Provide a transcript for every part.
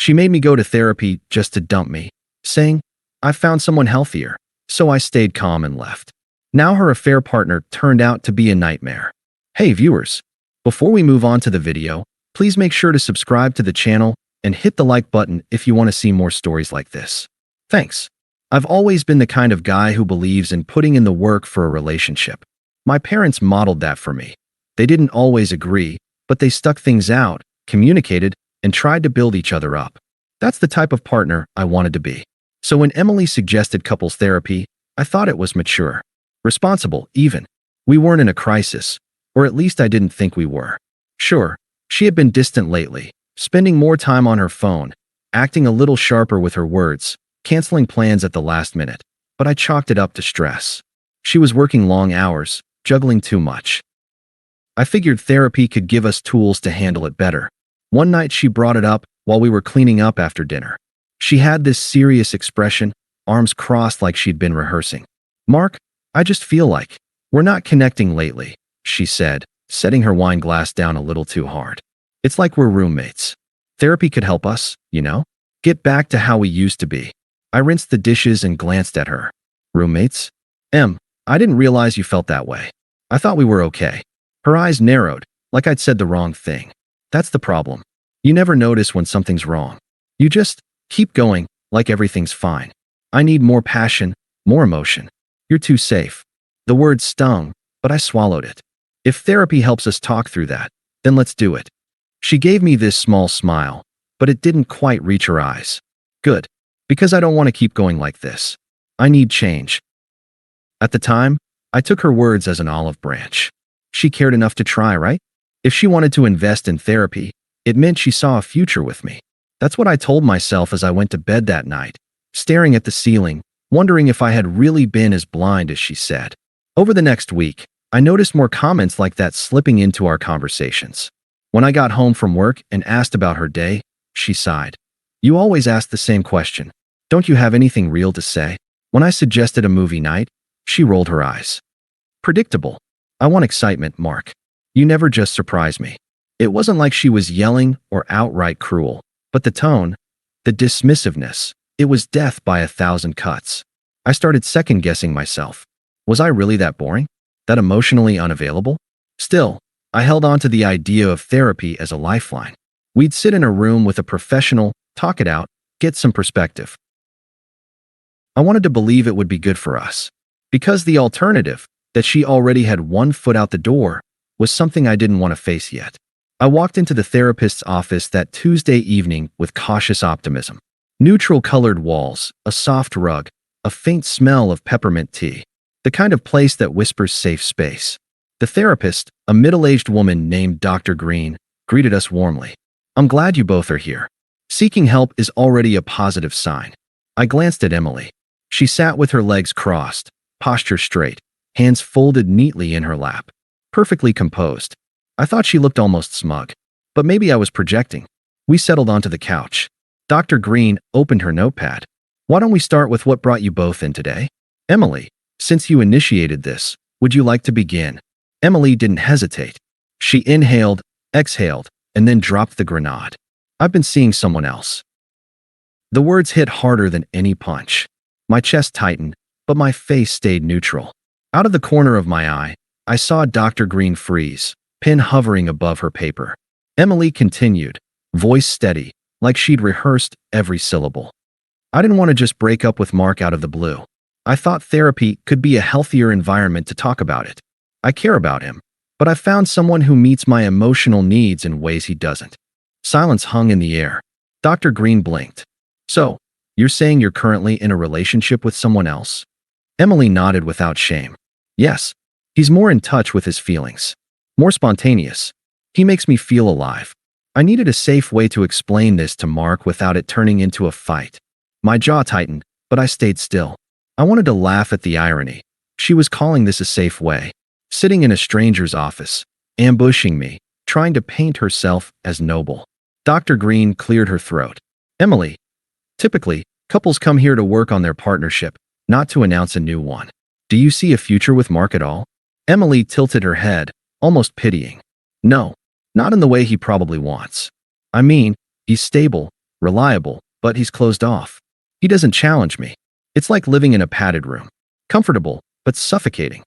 She made me go to therapy just to dump me, saying, "I found someone healthier," so I stayed calm and left. Now her affair partner turned out to be a nightmare. Hey viewers, before we move on to the video, please make sure to subscribe to the channel and hit the like button if you want to see more stories like this. Thanks. I've always been the kind of guy who believes in putting in the work for a relationship. My parents modeled that for me. They didn't always agree, but they stuck things out, communicated, and tried to build each other up. That's the type of partner I wanted to be. So when Emily suggested couples therapy, I thought it was mature, responsible even. We weren't in a crisis, or at least I didn't think we were. Sure, she had been distant lately, spending more time on her phone, acting a little sharper with her words, canceling plans at the last minute, but I chalked it up to stress. She was working long hours, juggling too much. I figured therapy could give us tools to handle it better. One night she brought it up while we were cleaning up after dinner. She had this serious expression, arms crossed like she'd been rehearsing. "Mark, I just feel like we're not connecting lately," she said, setting her wine glass down a little too hard. "It's like we're roommates. Therapy could help us, get back to how we used to be." I rinsed the dishes and glanced at her. "Roommates? I didn't realize you felt that way. I thought we were okay." Her eyes narrowed, like I'd said the wrong thing. That's the problem. You never notice when something's wrong. You just keep going, like everything's fine. I need more passion, more emotion. You're too safe. The word stung, but I swallowed it. If therapy helps us talk through that, then let's do it. She gave me this small smile, but it didn't quite reach her eyes. Good, because I don't want to keep going like this. I need change. At the time, I took her words as an olive branch. She cared enough to try, right? If she wanted to invest in therapy, it meant she saw a future with me. That's what I told myself as I went to bed that night, staring at the ceiling, wondering if I had really been as blind as she said. Over the next week, I noticed more comments like that slipping into our conversations. When I got home from work and asked about her day, she sighed. "You always ask the same question. Don't you have anything real to say?" When I suggested a movie night, she rolled her eyes. "Predictable. I want excitement, Mark. You never just surprise me." It wasn't like she was yelling or outright cruel, but the tone, the dismissiveness, it was death by 1,000 cuts. I started second-guessing myself. Was I really that boring? That emotionally unavailable? Still, I held on to the idea of therapy as a lifeline. We'd sit in a room with a professional, talk it out, get some perspective. I wanted to believe it would be good for us. Because the alternative, that she already had one foot out the door, was something I didn't want to face yet. I walked into the therapist's office that Tuesday evening with cautious optimism. Neutral-colored walls, a soft rug, a faint smell of peppermint tea. The kind of place that whispers safe space. The therapist, a middle-aged woman named Dr. Green, greeted us warmly. "I'm glad you both are here. Seeking help is already a positive sign." I glanced at Emily. She sat with her legs crossed, posture straight, hands folded neatly in her lap. Perfectly composed. I thought she looked almost smug. But maybe I was projecting. We settled onto the couch. Dr. Green opened her notepad. "Why don't we start with what brought you both in today? Emily, since you initiated this, would you like to begin?" Emily didn't hesitate. She inhaled, exhaled, and then dropped the grenade. "I've been seeing someone else." The words hit harder than any punch. My chest tightened, but my face stayed neutral. Out of the corner of my eye, I saw Dr. Green freeze, pen hovering above her paper. Emily continued, voice steady, like she'd rehearsed every syllable. "I didn't want to just break up with Mark out of the blue. I thought therapy could be a healthier environment to talk about it. I care about him, but I found someone who meets my emotional needs in ways he doesn't." Silence hung in the air. Dr. Green blinked. "So, you're saying you're currently in a relationship with someone else?" Emily nodded without shame. "Yes, he's more in touch with his feelings. More spontaneous. He makes me feel alive." I needed a safe way to explain this to Mark without it turning into a fight. My jaw tightened, but I stayed still. I wanted to laugh at the irony. She was calling this a safe way. Sitting in a stranger's office, ambushing me, trying to paint herself as noble. Dr. Green cleared her throat. "Emily, typically, couples come here to work on their partnership, not to announce a new one. Do you see a future with Mark at all?" Emily tilted her head, almost pitying. "No, not in the way he probably wants. I mean, he's stable, reliable, but he's closed off. He doesn't challenge me. It's like living in a padded room. Comfortable, but suffocating.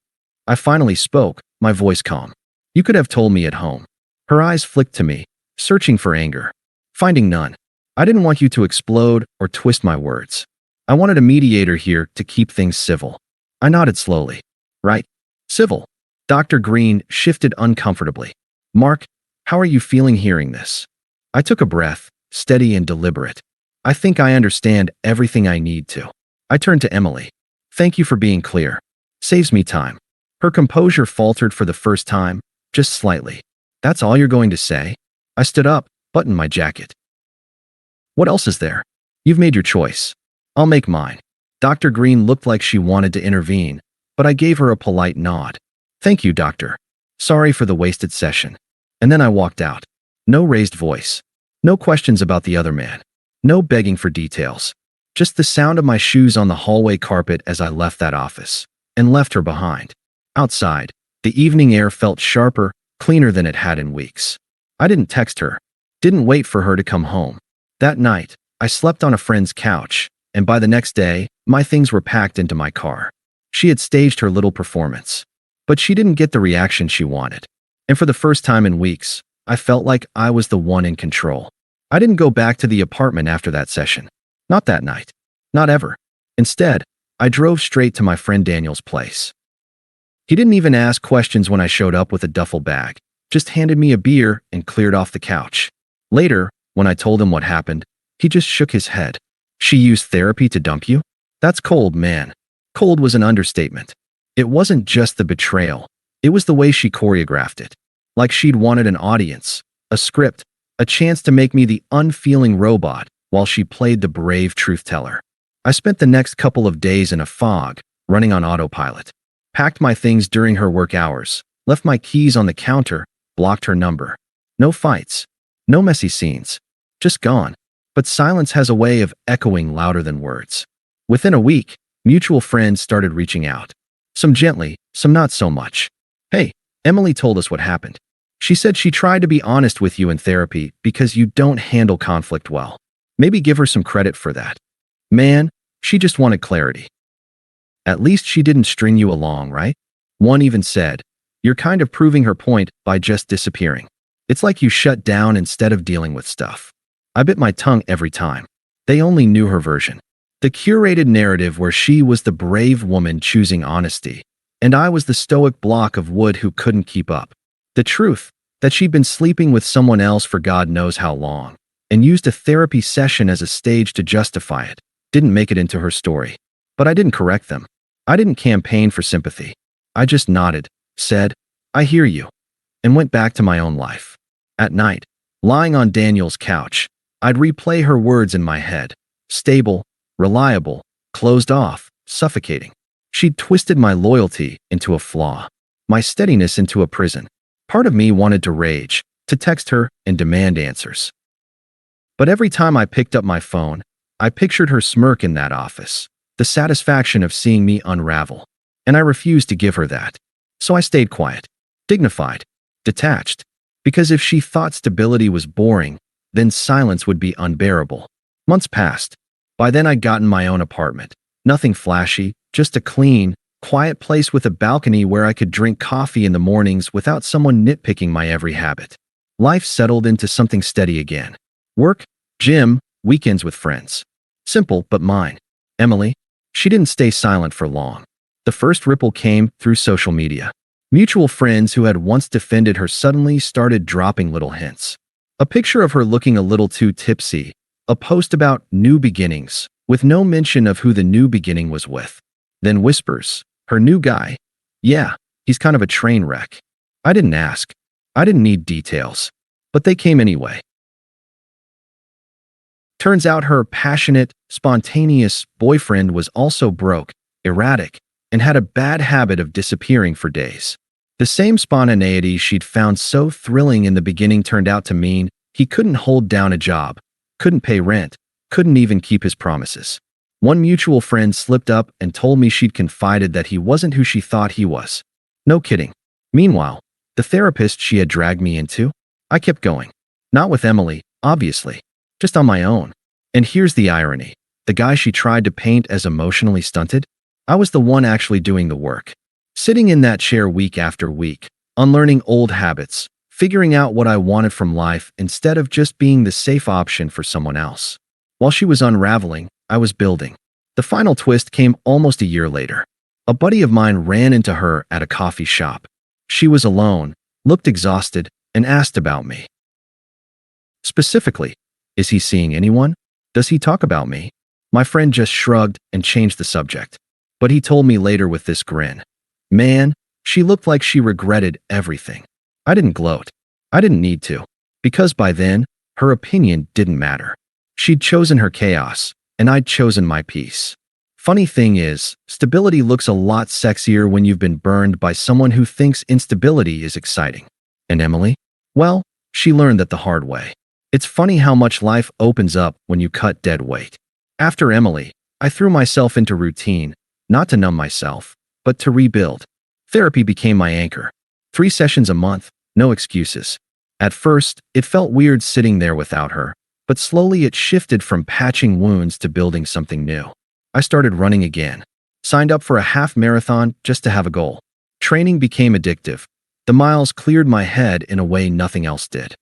I finally spoke, my voice calm. You could have told me at home. Her eyes flicked to me, searching for anger. Finding none. I didn't want you to explode or twist my words. I wanted a mediator here to keep things civil. I nodded slowly. Right. Civil. Dr. Green shifted uncomfortably. Mark, how are you feeling hearing this? I took a breath, steady and deliberate. I think I understand everything I need to. I turned to Emily. Thank you for being clear. Saves me time. Her composure faltered for the first time, just slightly. That's all you're going to say? I stood up, buttoned my jacket. What else is there? You've made your choice. I'll make mine. Dr. Green looked like she wanted to intervene, but I gave her a polite nod. Thank you, doctor. Sorry for the wasted session. And then I walked out. No raised voice. No questions about the other man. No begging for details. Just the sound of my shoes on the hallway carpet as I left that office, and left her behind. Outside, the evening air felt sharper, cleaner than it had in weeks. I didn't text her. Didn't wait for her to come home. That night, I slept on a friend's couch, and by the next day, my things were packed into my car. She had staged her little performance. But she didn't get the reaction she wanted. And for the first time in weeks, I felt like I was the one in control. I didn't go back to the apartment after that session. Not that night. Not ever. Instead, I drove straight to my friend Daniel's place. He didn't even ask questions when I showed up with a duffel bag, just handed me a beer and cleared off the couch. Later, when I told him what happened, he just shook his head. She used therapy to dump you? That's cold, man. Cold was an understatement. It wasn't just the betrayal. It was the way she choreographed it. Like she'd wanted an audience, a script, a chance to make me the unfeeling robot while she played the brave truth-teller. I spent the next couple of days in a fog, running on autopilot. Packed my things during her work hours, left my keys on the counter, blocked her number. No fights. No messy scenes. Just gone. But silence has a way of echoing louder than words. Within a week, mutual friends started reaching out. Some gently, some not so much. Hey, Emily told us what happened. She said she tried to be honest with you in therapy because you don't handle conflict well. Maybe give her some credit for that. Man, she just wanted clarity. At least she didn't string you along, right? One even said, you're kind of proving her point by just disappearing. It's like you shut down instead of dealing with stuff. I bit my tongue every time. They only knew her version. The curated narrative where she was the brave woman choosing honesty, and I was the stoic block of wood who couldn't keep up. The truth, that she'd been sleeping with someone else for God knows how long, and used a therapy session as a stage to justify it, didn't make it into her story. But I didn't correct them. I didn't campaign for sympathy. I just nodded, said, I hear you, and went back to my own life. At night, lying on Daniel's couch, I'd replay her words in my head. Stable, reliable, closed off, suffocating. She'd twisted my loyalty into a flaw, my steadiness into a prison. Part of me wanted to rage, to text her and demand answers. But every time I picked up my phone, I pictured her smirk in that office, the satisfaction of seeing me unravel. And I refused to give her that. So I stayed quiet, dignified, detached. Because if she thought stability was boring, then silence would be unbearable. Months passed. By then I'd gotten my own apartment. Nothing flashy, just a clean, quiet place with a balcony where I could drink coffee in the mornings without someone nitpicking my every habit. Life settled into something steady again. Work, gym, weekends with friends. Simple, but mine. Emily, she didn't stay silent for long. The first ripple came through social media. Mutual friends who had once defended her suddenly started dropping little hints. A picture of her looking a little too tipsy. A post about new beginnings, with no mention of who the new beginning was with. Then whispers, her new guy. Yeah, he's kind of a train wreck. I didn't ask. I didn't need details. But they came anyway. Turns out her passionate, spontaneous boyfriend was also broke, erratic, and had a bad habit of disappearing for days. The same spontaneity she'd found so thrilling in the beginning turned out to mean he couldn't hold down a job, couldn't pay rent, couldn't even keep his promises. One mutual friend slipped up and told me she'd confided that he wasn't who she thought he was. No kidding. Meanwhile, the therapist she had dragged me into? I kept going. Not with Emily, obviously. Just on my own. And here's the irony. The guy she tried to paint as emotionally stunted, I was the one actually doing the work. Sitting in that chair week after week, unlearning old habits, figuring out what I wanted from life instead of just being the safe option for someone else. While she was unraveling, I was building. The final twist came almost a year later. A buddy of mine ran into her at a coffee shop. She was alone, looked exhausted, and asked about me. Specifically, is he seeing anyone? Does he talk about me? My friend just shrugged and changed the subject. But he told me later with this grin. Man, she looked like she regretted everything. I didn't gloat. I didn't need to. Because by then, her opinion didn't matter. She'd chosen her chaos, and I'd chosen my peace. Funny thing is, stability looks a lot sexier when you've been burned by someone who thinks instability is exciting. And Emily? Well, she learned that the hard way. It's funny how much life opens up when you cut dead weight. After Emily, I threw myself into routine, not to numb myself, but to rebuild. Therapy became my anchor. 3 sessions a month, no excuses. At first, it felt weird sitting there without her, but slowly it shifted from patching wounds to building something new. I started running again. Signed up for a half marathon just to have a goal. Training became addictive. The miles cleared my head in a way nothing else did.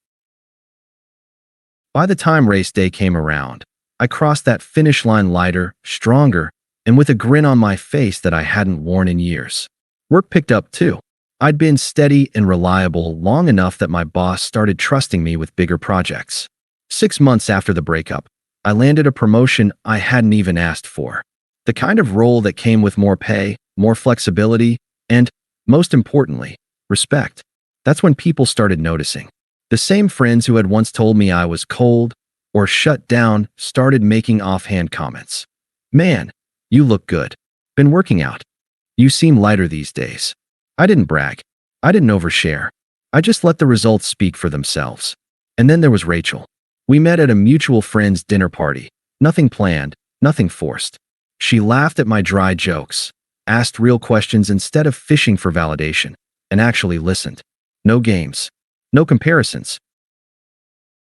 By the time race day came around, I crossed that finish line lighter, stronger, and with a grin on my face that I hadn't worn in years. Work picked up too. I'd been steady and reliable long enough that my boss started trusting me with bigger projects. 6 months after the breakup, I landed a promotion I hadn't even asked for. The kind of role that came with more pay, more flexibility, and, most importantly, respect. That's when people started noticing. The same friends who had once told me I was cold or shut down started making offhand comments. Man, you look good. Been working out. You seem lighter these days. I didn't brag. I didn't overshare. I just let the results speak for themselves. And then there was Rachel. We met at a mutual friend's dinner party. Nothing planned, nothing forced. She laughed at my dry jokes, asked real questions instead of fishing for validation, and actually listened. No games. No comparisons.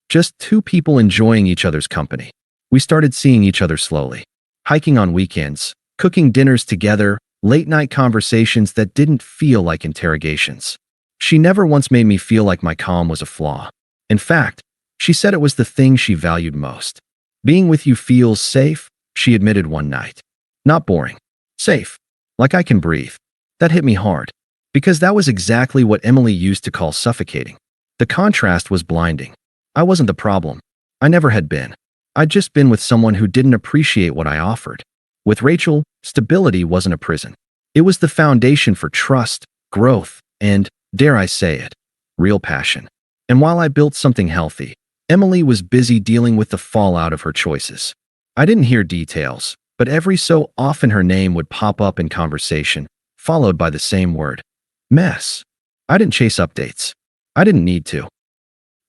Just 2 people enjoying each other's company. We started seeing each other slowly. Hiking on weekends, cooking dinners together, late-night conversations that didn't feel like interrogations. She never once made me feel like my calm was a flaw. In fact, she said it was the thing she valued most. Being with you feels safe, she admitted one night. Not boring. Safe. Like I can breathe. That hit me hard. Because that was exactly what Emily used to call suffocating. The contrast was blinding. I wasn't the problem. I never had been. I'd just been with someone who didn't appreciate what I offered. With Rachel, stability wasn't a prison. It was the foundation for trust, growth, and, dare I say it, real passion. And while I built something healthy, Emily was busy dealing with the fallout of her choices. I didn't hear details, but every so often her name would pop up in conversation, followed by the same word. Mess. I didn't chase updates. I didn't need to.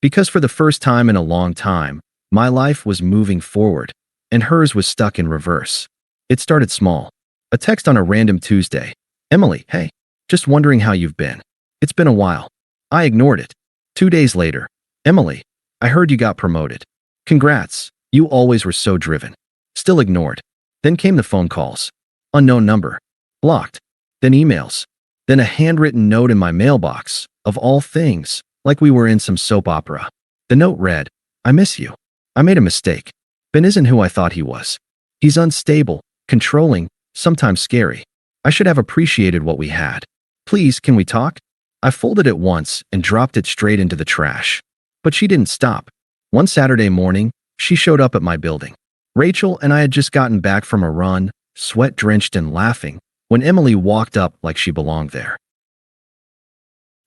Because for the first time in a long time, my life was moving forward, and hers was stuck in reverse. It started small. A text on a random Tuesday. Emily, hey, just wondering how you've been. It's been a while. I ignored it. 2 days later. Emily, I heard you got promoted. Congrats. You always were so driven. Still ignored. Then came the phone calls. Unknown number. Blocked. Then emails. Then a handwritten note in my mailbox, of all things, like we were in some soap opera. The note read, I miss you. I made a mistake. Ben isn't who I thought he was. He's unstable, controlling, sometimes scary. I should have appreciated what we had. Please, can we talk? I folded it once and dropped it straight into the trash. But she didn't stop. One Saturday morning, she showed up at my building. Rachel and I had just gotten back from a run, sweat-drenched and laughing, when Emily walked up like she belonged there.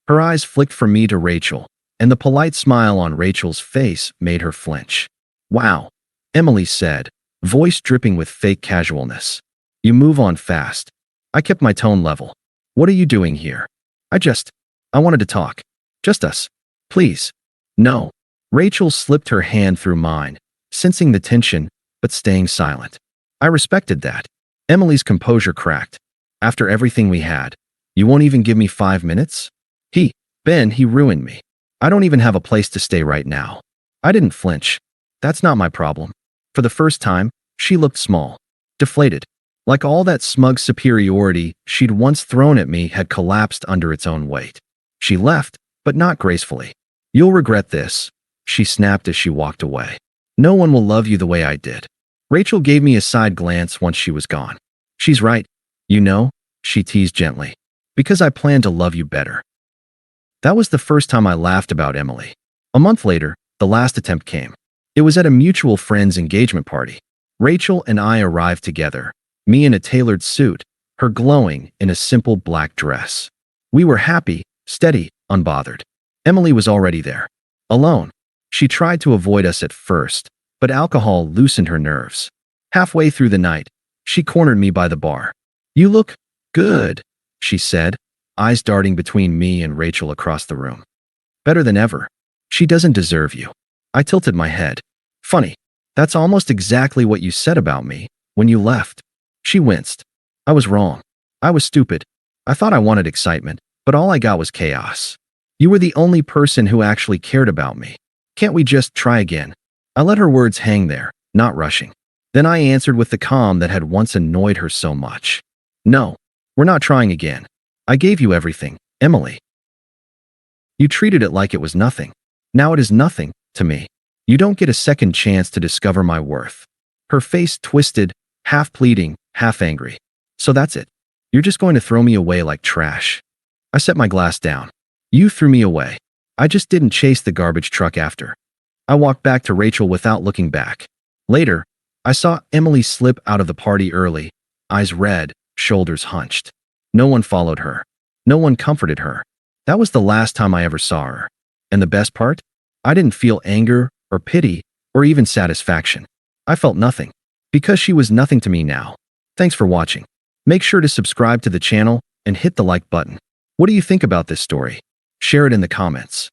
Her eyes flicked from me to Rachel, and the polite smile on Rachel's face made her flinch. Wow, Emily said, voice dripping with fake casualness. You move on fast. I kept my tone level. What are you doing here? I wanted to talk. Just us. Please. No. Rachel slipped her hand through mine, sensing the tension, but staying silent. I respected that. Emily's composure cracked. After everything we had, you won't even give me 5 minutes? Ben, he ruined me. I don't even have a place to stay right now. I didn't flinch. That's not my problem. For the first time, she looked small, deflated. Like all that smug superiority she'd once thrown at me had collapsed under its own weight. She left, but not gracefully. "You'll regret this," she snapped as she walked away. "No one will love you the way I did." Rachel gave me a side glance once she was gone. "She's right, you know," she teased gently, "because I plan to love you better." That was the first time I laughed about Emily. A month later, the last attempt came. It was at a mutual friend's engagement party. Rachel and I arrived together, me in a tailored suit, her glowing in a simple black dress. We were happy, steady, unbothered. Emily was already there. Alone. She tried to avoid us at first, but alcohol loosened her nerves. Halfway through the night, she cornered me by the bar. "You look good," she said, eyes darting between me and Rachel across the room. "Better than ever." "She doesn't deserve you." I tilted my head. "Funny. That's almost exactly what you said about me when you left." She winced. "I was wrong. I was stupid. I thought I wanted excitement, but all I got was chaos. You were the only person who actually cared about me. Can't we just try again?" I let her words hang there, not rushing. Then I answered with the calm that had once annoyed her so much. "No, we're not trying again. I gave you everything, Emily. You treated it like it was nothing. Now it is nothing to me. You don't get a second chance to discover my worth." Her face twisted, half pleading, half angry. "So that's it. You're just going to throw me away like trash." I set my glass down. "You threw me away. I just didn't chase the garbage truck after." I walked back to Rachel without looking back. Later, I saw Emily slip out of the party early, eyes red, shoulders hunched. No one followed her. No one comforted her. That was the last time I ever saw her. And the best part? I didn't feel anger or pity or even satisfaction. I felt nothing. Because she was nothing to me now. Thanks for watching. Make sure to subscribe to the channel and hit the like button. What do you think about this story? Share it in the comments.